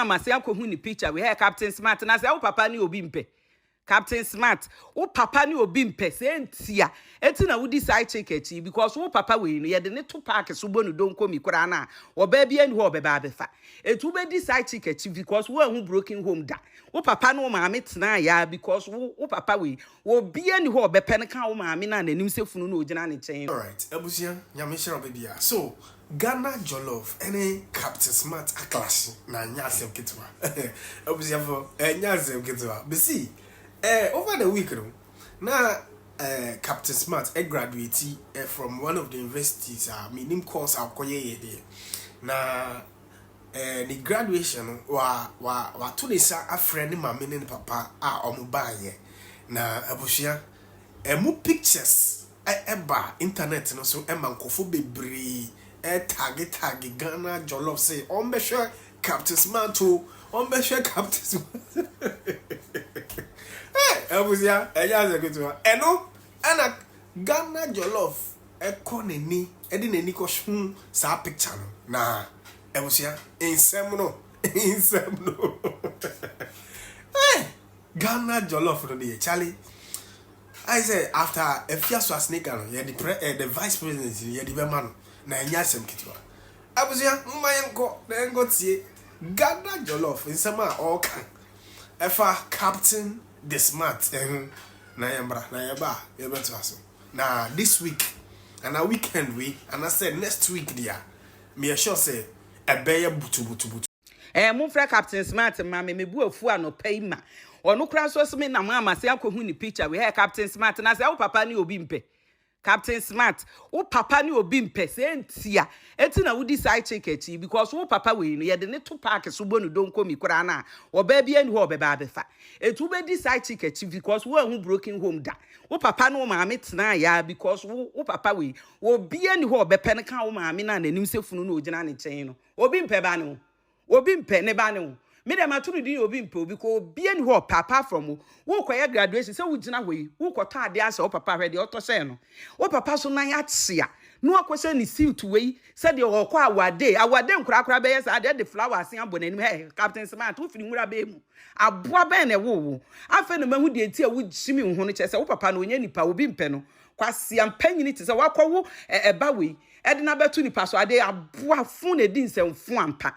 Amase akohu ni picture we hear Captain Smart na say wo papa ni obi mpe. Captain Smart, wo papa ni obi mpe se ntia. Eti na wudi side chick echi because wo papa we no ye de ne to park so bonu don komi kura na. Wo ba bia ni ho obeba abefa. Etu be di side chick echi because wo hu broken home da. Wo papa no maame tena ya because wo papa we wo bia ni ho obepe ne kan wo maame na nanim sefunu no ogina ne chen. All right, ebusia nyame shira bia. So Ghana Jollof any Captain Smart a class na nyasem kitwa. Ebusia for nyasem kitwa. But see over the week now Captain Smart graduate from one of the universities minim course akoye there. Na the graduation wa to this a friend ma me ne papa omo baye. Na abusia mu pictures eba internet no so emankofo bebre tag Ghana Jollof say on be sure Captain Smart to on be sure Captain Smart. Ebusia eja ze kutu eno ana Ghana Jollof eko neni edi neni ko shun sa picture no na ebusia insem no Ghana Jollof no dey Charlie. I say after a fiasco snake no the vice president ye the man na nyasem kitwa ebusia mmayenko na engo tie Ghana Jollof insem a all kan efa Captain the Smart na yambra na yaba yebeto aso na this week and a weekend week and I said next week dia me sure say ebeye butu Mumfra Captain Smart ma me bu afu anopai ma ono kra so me na mama se akohu ni picture we hear Captain Smart na say wo papa ni obi mpe. Captain Smart, wo papa ni obi mpe se ntia. Eti na wudi side chick echi because wo papa we no ye de ne to park so bonu don komi kura na. Wo ba bia ni ho obeba abefa. Etu be di side chick echi because wo hu broken home da. Wo papa no maame tena ya because wo papa we wo bia ni ho obepe ne kan wo maame na nanim sefunu no ogina ne chen no. Obi mpe ba ne wo. Obi mpe ne ba ne wo. Me dem atunu din obi mpe obi ko bia ni ho papa from wo koye graduation se wo gina hoyi wo ko ta ade ase wo papa hwede oto se no wo papa so nan atia no akwese ni suit we se de wo ko awade nkura be yes ade de flowers an bonanim hey Captain Smart wo firi nwura be mu aboa be na wo afa no mahu de enti a wo jimi ho no chese wo papa no onya nipa obi mpe no kwase ampanyini te se wakwo eba we ede na betu nipa so ade aboa fun na di nsemfu ampa.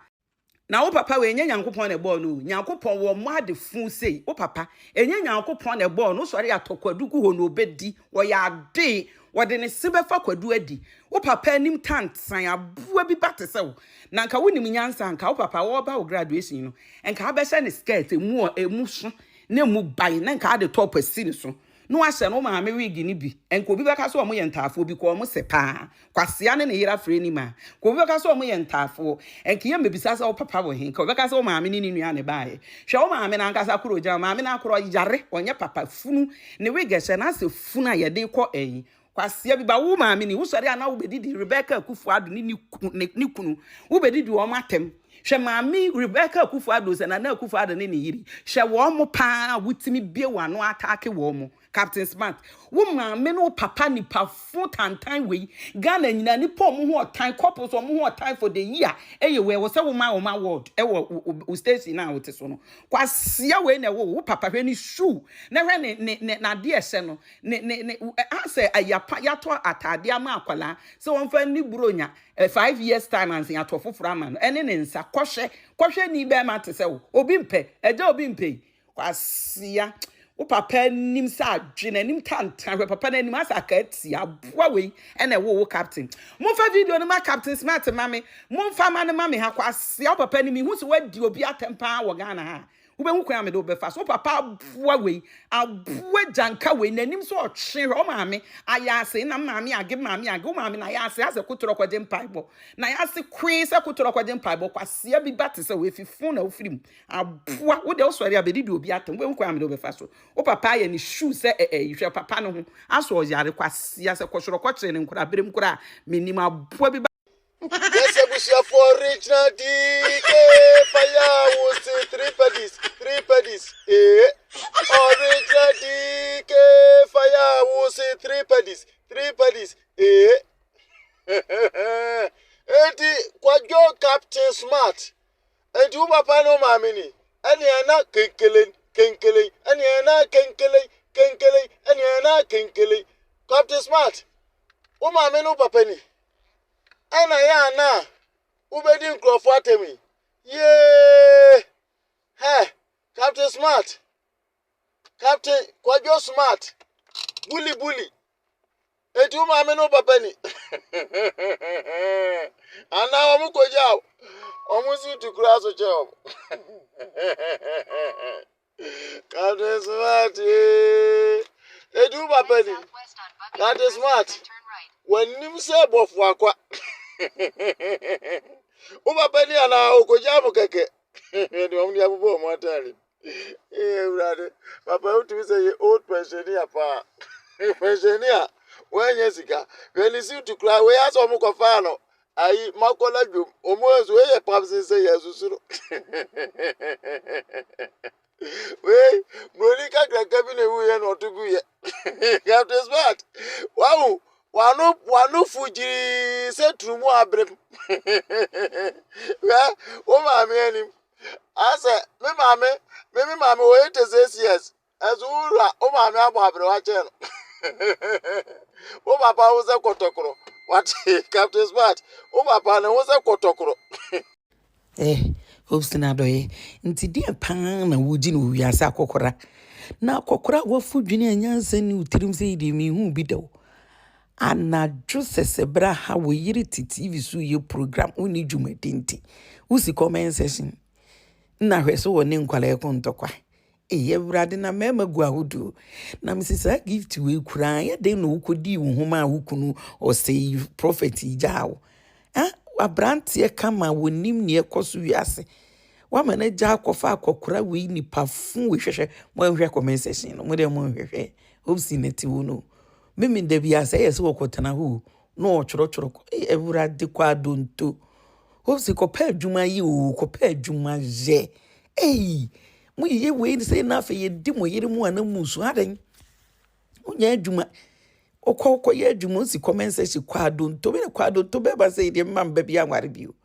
Na wo papa we enya nyankopon na ball no nyankopon wo mo ade fun sei wo papa enya nyankopon na ball no sori atokwadu ku ho no obedi wo ya ade wo de ne sebefa kwadu adi wo papa anim tantan aboa bi bate se wo na nka wonim nyansa nka wo papa wo ba wo graduation no nka abehye ne skirt emu so na mu bai na nka ade top asi ne so no ahye no ma me wigi ni bi enko bi beka so o mo yentafo bi ko o mo sepa kwasea ne yira fre ni ma ko bi beka so o mo yentafo enki ye mebisa sa o papa wo hin ko beka so o ma me ni nua ne bae hwe o ma me na nkasa kuro ja ma me na akoro yare onye papa funu ne wigi hye na se funu a ye de ko eyi kwasea bi ba wo ma me ni wo sori ana wo bedidi Rebecca Kufuado ni kunu wo bedidi o matem hwe maami Rebecca Kufuado se na Kufuado ne yiri hwe wo mo pa wutimi bie wano atake wo mo Captain Smart wo maame no papa ni pa fo tantan we Ghana nyina ni po mo ho tan couple so mo ho tan for the year eye we wo se wo ma word e wo station na wo te so no kwasea we na wo papa hwe ni shoe na hwe ne na de ese no ne ase ayapa yato atade ama akwala se won fa ni buronya 5 years time anse yato foforo ama no ene ne nsa kohwe ni be ma te se wo obi mpe eja obi mpe kwasea wo papa nim sa adwene nim tantan we papa na nim asa ka ati aboa we ene wo Captain mo fa video no ma Captain Smart mame mo fa ma ne mame ha kwase wo papa nim hu so wadi obi atempa wo Ghana ha wo be hu kwa me do be fa so papa aboa we aboa janka we nanim so otwe o mame ayase na mame age wo mame na ayase ase kotoro kwaje mpaibo na ayase kwe se kotoro kwaje mpaibo kwase bi bate se we fifun na wo firim aboa wo de wo sori abedi obi atem wo hu kwa me do be fa so wo papa ye ni shoe se hwe papa no ho aso yare kwase ase kosoro kwakye ne nkura berem kura menim aboa bi yes, Ebusia for original DK fire was 3 paddies. Original DK fire was 3 paddies. Eti Kwadzo Captain Smart. Eti papa no mamini. Aniana kinkelen, kinkelen, aniana kinkelen, kinkelen, aniana kinkelen. Captain Smart. Mami no papani. Ana ya na. Ubedi nkrofo atemi. Yeah. Hey, Captain Smart. Captain Kwadzo Smart. Bully. Eti mami no papani. Ana omu koja. Omu si tu kura so che. Captain Smart. Eti papani. Captain Smart. When you say bofu akwa. Papani ana okoja mukeke. Ni omu ya bubo mo atali. Brother. Papa utu say old pensioner pa. Pensioner. When yesika. When you see to cry, we ask omu kofa no. Ayi makola dwom. Omu ezu ye papsi say yesusuru. We Monica Grakabi ne wu ye no to gu ye. Captain Smart. Wow. Wanu fuji se trumu abrem. Well, mami enim. Asa me mami o 86 years. As ura mami abo abre wa che no. Papa wo se kotokoro. What Captain Smart? Papa na wo se kotokoro. Hopes na doye. Nti dia pan na wuji no wiase akokora. Na akokora wo fudwini anyansa ni utirim se idi mi hu bi dawo. Anadwo sesebra ha wo yiri TV so ye program uni dwumadenti usi comment section na hweso wo ne nkwala ekontokwa brade na mema gu ahudu na misisa gift we kura ya de no ukodi wo homa ahukunu o say prophet ijao abrantie kama wonim ne ekoso wiase wa manager akofa akokora we nipa fun we hwehwe mo hwehwe comment section no mo de mo hwehwe obsi neti wo no mimi ndebia say yes wo kotana hu no choro Ewurade Kwado nto obsi ko pa adwuma yi o ko pa adwuma je mu ye we say na fa ye di mo yire mu anamu so adan unya adwuma okọ ye adwuma si comment section Kwado nto be Kwado nto be ba say de mamba bia nware bio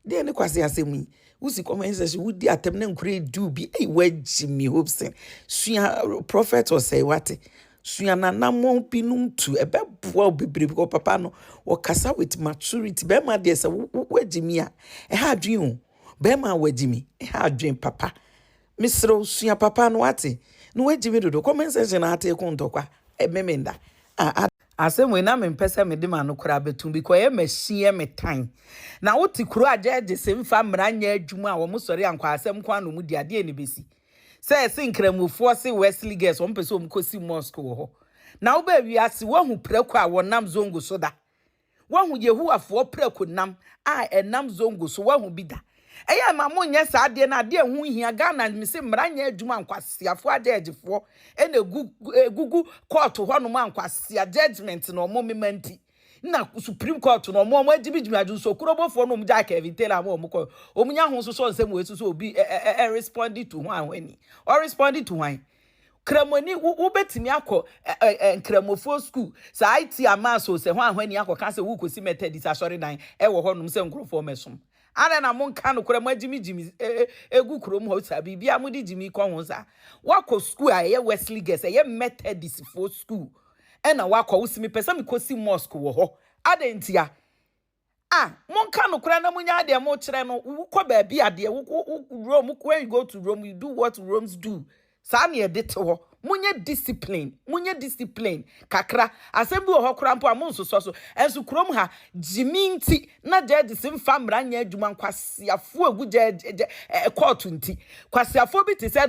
de ne kwase asemi usi comment section wudi atem ne nkure du bi wajimi hopsin sua prophet or say what suana na mo pinum tu ebeboa obebre ko papa no wo kasa with maturity be ma de se wajimi a ha adwen o be ma wajimi ha adwen papa misro sua papa no ate no wajimi dodo comment section na ate ko ntokwa memenda asem we na mempese me de ma no kura betum bi ko ye machine me tan na woti kuro ajeje se mfa mranya adwuma a wo musori ankwa asem kwa no mu di ade ne besi say sinkramufo se Wesley girls on pese omkosi Moscow ho na wo ba wiase wo hu preko a wonam zongo so da wo hu yehuafo preko nam a enam zongo so wo hu bida eya ma mo nya sa ade na ade hu hia Ghana mi se mranya adwuma ankwasiafo adejefo ene gugu court ho no ankwasea judgment no mo memanti na Supreme Court no mo adibijimaju so kurobofo no mja ka evitela mo ko omunya ho so nsem we so obi responded to one when or responded to one kramoni wo betimi akọ nkramofo school sa IT amaso se ho ahwani akọ se wo kosi methodist asori dan wo ho no se nkrofo mesom ana na mo nka no kram adimijimi egu krom ho sa bibia mo di jimi ko ho sa wakọ school a ye Wesley girls ye methodist for school ena wakọ usimi pesa mi kosi mosque wo ho adentia monka no kura na munya ade mo kire no wo ba bi ade wo Rome when you go to Rome you do what Romans do sa na edete ho munye discipline kakra asem bi wo ho kura mpo a monsoso so enso kurom ha jiminti na judge sim famra nya adwuma nkwasiafo egu court nti kwasiafo bi te se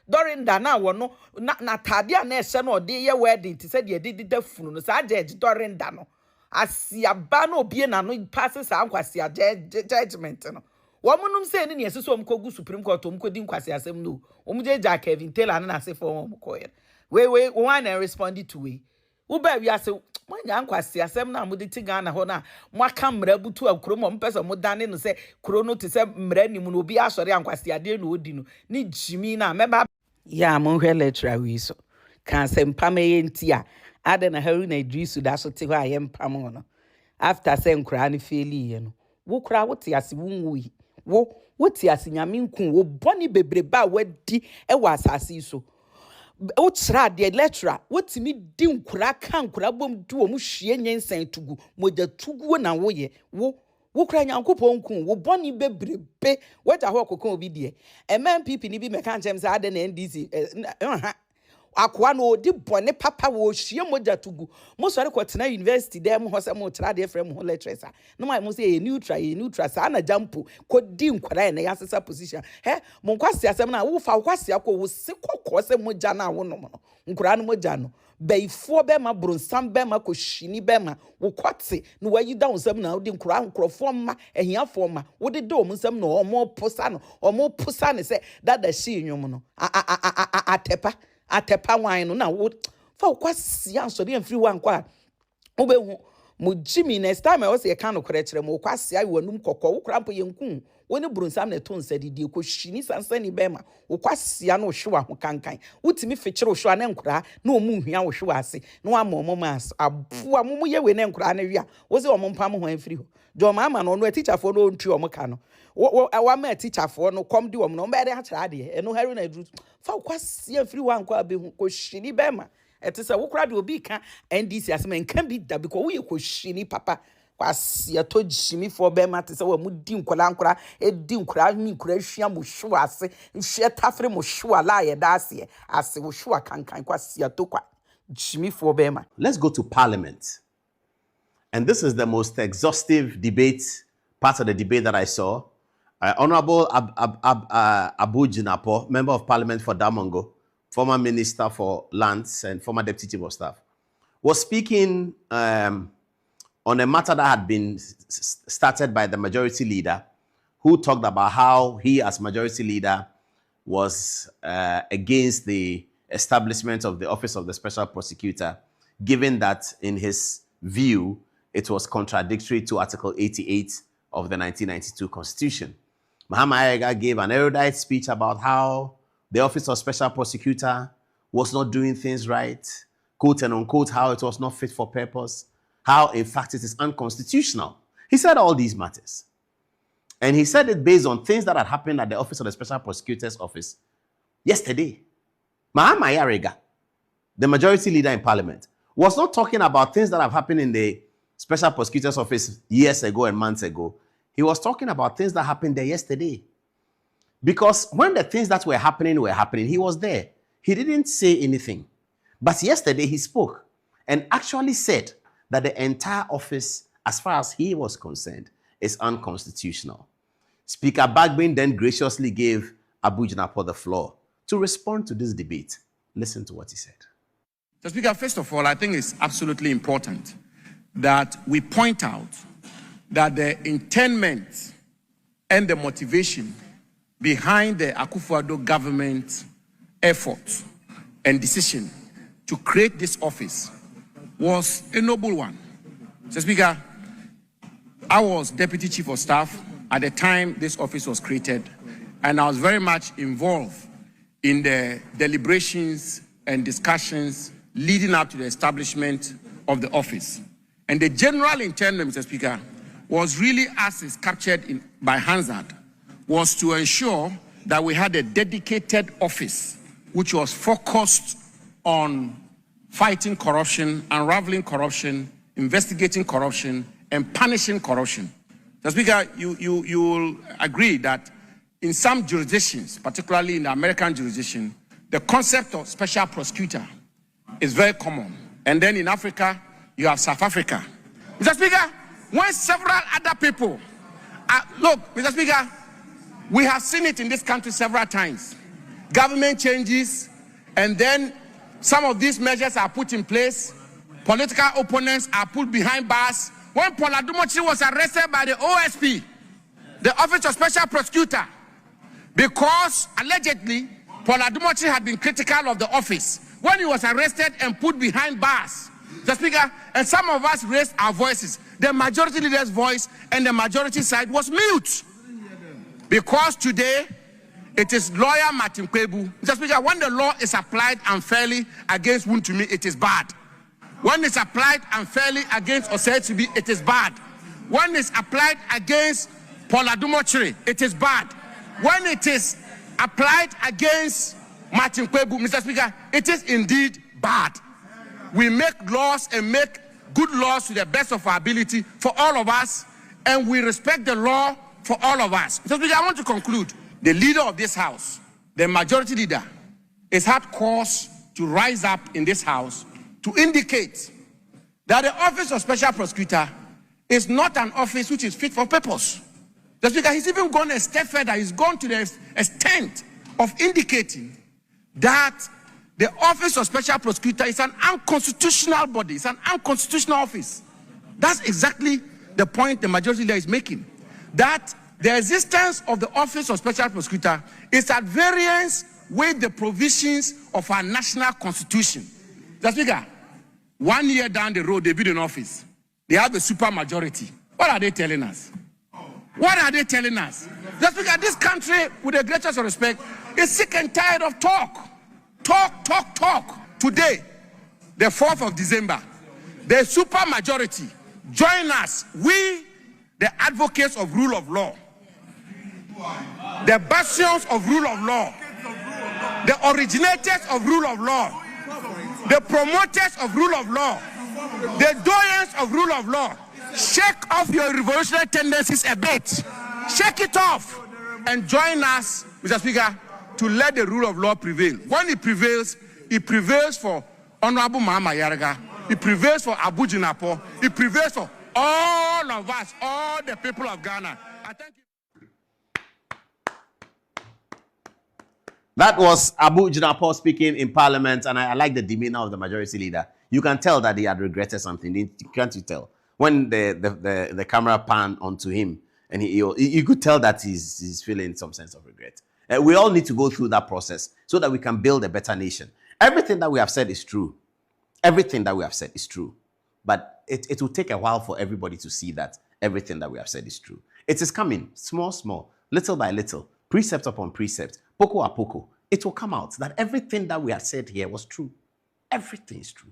Dorinda na wono na tade a na ehye no de ye wedding ti se de dida funu no sa judge Dorinda no asiaba no obie na no passes ankwase judgment no womunum se ni yesuso omkogu Supreme Court omkodi nkwase asem no omjeja Kevin Taylor na se for omkoye we one and responded to we uba wi ase manya nkwase asem na mudi ti Ghana ho na mwaka mra butu akuro mo mpesa mo dane no se kuro no te se mra ni mu no obi asori ankwase ade no odi no ni jimi na meba ya mo hwe lecturer wi so kan se mpame yentia ade na Haruna Idrisu da so te ho ayempam no after se nkura ni feli ye no wo kura wo te ase wunwi wo ti asinyame nkun wo boni bebreba wadi e wa asase so wo tra de lecturer wo timi di nkura kan nkura bom du wo mu hwie nyensan tugu moja tugu na wo ye wo kra nyankopon nkun wo boni bebrebe wata ho kokon obi de MPP ni bi meka nchem sa ade na NDC akwa no odi bone papa wo hwie moja tugu mo sori kwotena university dem ho se mo tra de frem ho lecturers no mai mo say neutral sa na jampo ko di nkwara na yasesa position mo nkwase asem na wo fa kwase akọ wo se kokko se moja na wo no mo nkwara no moja no beifo be ma bronsam be ma ko hwini be ma wo kwate no wayi down sem na wo di nkwara nkrofo ma ehiafo ma wo de do mo sem no omo pusa ne se dada shi nwom no atepa wan no na wo fa kwase anso de mfiri wan kwa wo be hu mo Jimmy next time I was a can of correcture mo kwase ayi wanum kokko wo krampo yenkun woni brunsam na ton sadidi ko hwini sansani bema wo kwase na wo hwe ho kankan wutimi fekere wo hwe na nkura na o mu hwia wo hwe ase na wa mo mas abua mo ye we na nkura na wia wo se o mo mpam ho amfiri ho jo mama no no teacher for no ntu o mo ka no wa ma teacher for no kom di wo no be de ha kira de eno haru na dru fa kwase amfiri wa nkwa be hu ko hwini bema etisa wo kura de obi ka NDC asem nkan bi da because wo ye ko hwini papa kwase to jimi for be ma tisa wo mu di nkora di nkora mi nkora hwia mo hwe ase hwe tafre mo hwe la ye da ase wo hwe kankan kwase to kwa jimi for be ma. Let's go to Parliament. And this is the most exhaustive debate, part of the debate that I saw. Honorable Abu Jinapo, Member of Parliament for Damongo, former Minister for Lands and former Deputy Chief of Staff, was speaking on a matter that had been started by the majority leader, who talked about how he, as majority leader, was against the establishment of the Office of the Special Prosecutor, given that, in his view, it was contradictory to Article 88 of the 1992 Constitution. AY3ka gave an erudite speech about how the Office of Special Prosecutor was not doing things right, quote and unquote, how it was not fit for purpose, how, in fact, it is unconstitutional. He said all these matters. And he said it based on things that had happened at the Office of the Special Prosecutor's office yesterday. AY3ka, the majority leader in Parliament, was not talking about things that have happened in the Special Prosecutor's office years ago and months ago. He was talking about things that happened there yesterday. Because when the things that were happening, he was there. He didn't say anything. But yesterday he spoke and actually said that the entire office, as far as he was concerned, is unconstitutional. Speaker Bagbin then graciously gave Abu Jinapo the floor to respond to this debate. Listen to what he said. So, Speaker, first of all, I think it's absolutely important that we point out that the intendment and the motivation behind the Akufo-Addo government effort and decision to create this office was a noble one. So, Speaker, I was Deputy Chief of Staff at the time this office was created, and I was very much involved in the deliberations and discussions leading up to the establishment of the office. And the general intent, Mr. Speaker, was really, as is captured by Hansard, was to ensure that we had a dedicated office which was focused on fighting corruption, unraveling corruption, investigating corruption, and punishing corruption. Mr. Speaker, you will agree that in some jurisdictions, particularly in the American jurisdiction, the concept of special prosecutor is very common. And then in Africa, you have South Africa. Mr. Speaker, when several other people, look, Mr. Speaker, we have seen it in this country several times. Government changes, and then some of these measures are put in place. Political opponents are put behind bars. When Paul Adumochi was arrested by the OSP, the Office of Special Prosecutor, because allegedly Paul Adumochi had been critical of the office, when he was arrested and put behind bars, Mr. Speaker, and some of us raised our voices, the majority leader's voice and the majority side was mute. Because today, it is lawyer Martin Kwebu. Mr. Speaker, when the law is applied unfairly against Wuntumi, it is bad. When it's applied unfairly against Osei Tibi, it is bad. When it's applied against Paula Dumochiri, it is bad. When it is applied against Martin Kwebu, Mr. Speaker, it is indeed bad. We make laws and make good laws to the best of our ability for all of us, and we respect the law for all of us. Mr. Speaker, I want to conclude. The leader of this House, the majority leader, has had cause to rise up in this House to indicate that the Office of Special Prosecutor is not an office which is fit for purpose. Just because he's even gone a step further, he's gone to the extent of indicating that the Office of Special Prosecutor is an unconstitutional body, it's an unconstitutional office. That's exactly the point the majority leader is making. That the existence of the Office of Special Prosecutor is at variance with the provisions of our national constitution. Mr. Speaker, 1 year down the road, they build an office. They have a super majority. What are they telling us? What are they telling us? Mr. Speaker, this country, with the greatest of respect, is sick and tired of talk. Talk. Today, the 4th of December, the super majority join us. We, the advocates of rule of law, the bastions of rule of law, the originators of rule of law, the promoters of rule of law, the doyens of rule of law. Shake off your revolutionary tendencies a bit. Shake it off and join us, Mr. Speaker, to let the rule of law prevail. When it prevails for Honorable Mahama Yarga, it prevails for Abu Jinapo, it prevails for all of us, all the people of Ghana. I thank you. That was Abu Jinapo speaking in Parliament, and I like the demeanor of the majority leader. You can tell that he had regretted something, can't you tell? When the camera panned onto him, and you could tell that he's feeling some sense of regret. We all need to go through that process so that we can build a better nation. Everything that we have said is true. Everything that we have said is true. But it will take a while for everybody to see that everything that we have said is true. It is coming, small, little by little, precept upon precept, poco a poco. It will come out that everything that we have said here was true. Everything is true.